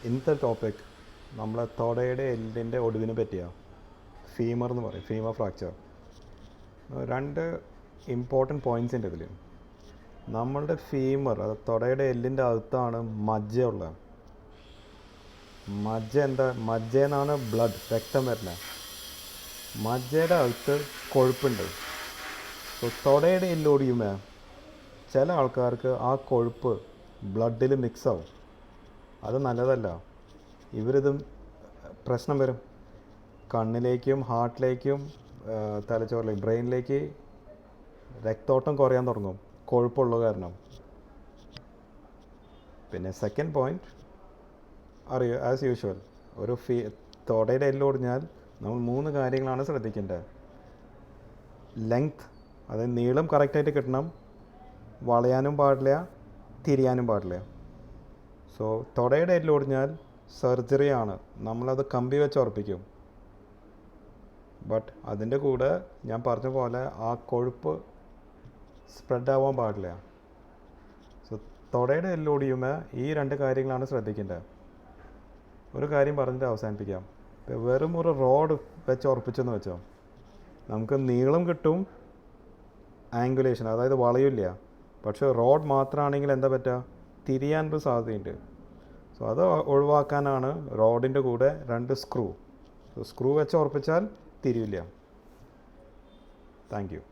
ഇന്നത്തെ ടോപ്പിക് നമ്മളെ തൊടയുടെ എല്ലിൻ്റെ ഒടിവിനെ പറ്റിയാണ്. ഫീമർ എന്ന് പറയും, ഫീമർ ഫ്രാക്ചർ. രണ്ട് ഇമ്പോർട്ടൻറ്റ് പോയിൻറ്റ്സ് ഉണ്ട് ഇതിൽ. നമ്മളുടെ ഫീമർ, അത് തൊടയുടെ എല്ലിൻ്റെ അകത്താണ് മജ്ജ ഉള്ളത്. മജ്ജയെന്നാണ് ബ്ലഡ്, രക്തം വരുന്നത്. മജ്ജയുടെ അകത്ത് കൊഴുപ്പുണ്ട്. സോ തൊടയുടെ എല്ലൊടിയുമ്പോൾ ചില ആൾക്കാർക്ക് ആ കൊഴുപ്പ് ബ്ലഡിൽ മിക്സ് ആവും. അത് നല്ലതല്ല. ഇവരിതും പ്രശ്നം വരും. കണ്ണിലേക്കും ഹാർട്ടിലേക്കും തലച്ചോറിലേക്ക്, ബ്രെയിനിലേക്ക് രക്തോട്ടം കുറയാൻ തുടങ്ങും, കൊഴുപ്പുള്ളത് കാരണം. പിന്നെ സെക്കൻഡ് പോയിൻറ്റ് അറിയോ, ആസ് യൂഷ്വൽ ഒരു തൊടയുടെ എല്ലൊടിഞ്ഞാൽ നമ്മൾ 3 കാര്യങ്ങളാണ് ശ്രദ്ധിക്കേണ്ടത്. ലെങ്ത്, അതായത് നീളം കറക്റ്റായിട്ട് കിട്ടണം, വളയാനും പാടില്ല, തിരിയാനും പാടില്ല. സോ തൊടയുടെ എല്ലൊടിഞ്ഞാൽ സർജറിയാണ്, നമ്മളത് കമ്പി വെച്ച് ഉറപ്പിക്കും. ബട്ട് അതിൻ്റെ കൂടെ ഞാൻ പറഞ്ഞ പോലെ ആ കൊഴുപ്പ് സ്പ്രെഡ് ആവാൻ പാടില്ല. സോ തൊടയുടെ എല്ലൊടിയുമ്പോൾ ഈ 2 കാര്യങ്ങളാണ് ശ്രദ്ധിക്കേണ്ടത്. ഒരു കാര്യം പറഞ്ഞിട്ട് അവസാനിപ്പിക്കാം. വെറും ഒരു റോഡ് വെച്ച് ഉറപ്പിച്ചെന്ന് വെച്ചോ, നമുക്ക് നീളം കിട്ടും, ആംഗുലേഷൻ അതായത് വളയില്ല. പക്ഷേ റോഡ് മാത്രമാണെങ്കിൽ എന്താ പറ്റുക, തിരിയാനൊരു സാധ്യതയുണ്ട്. സോ അത് ഒഴിവാക്കാനാണ് റോഡിൻ്റെ കൂടെ 2 സ്ക്രൂ വെച്ച് ഉറപ്പിച്ചാൽ തിരിയില്ല. Thank you.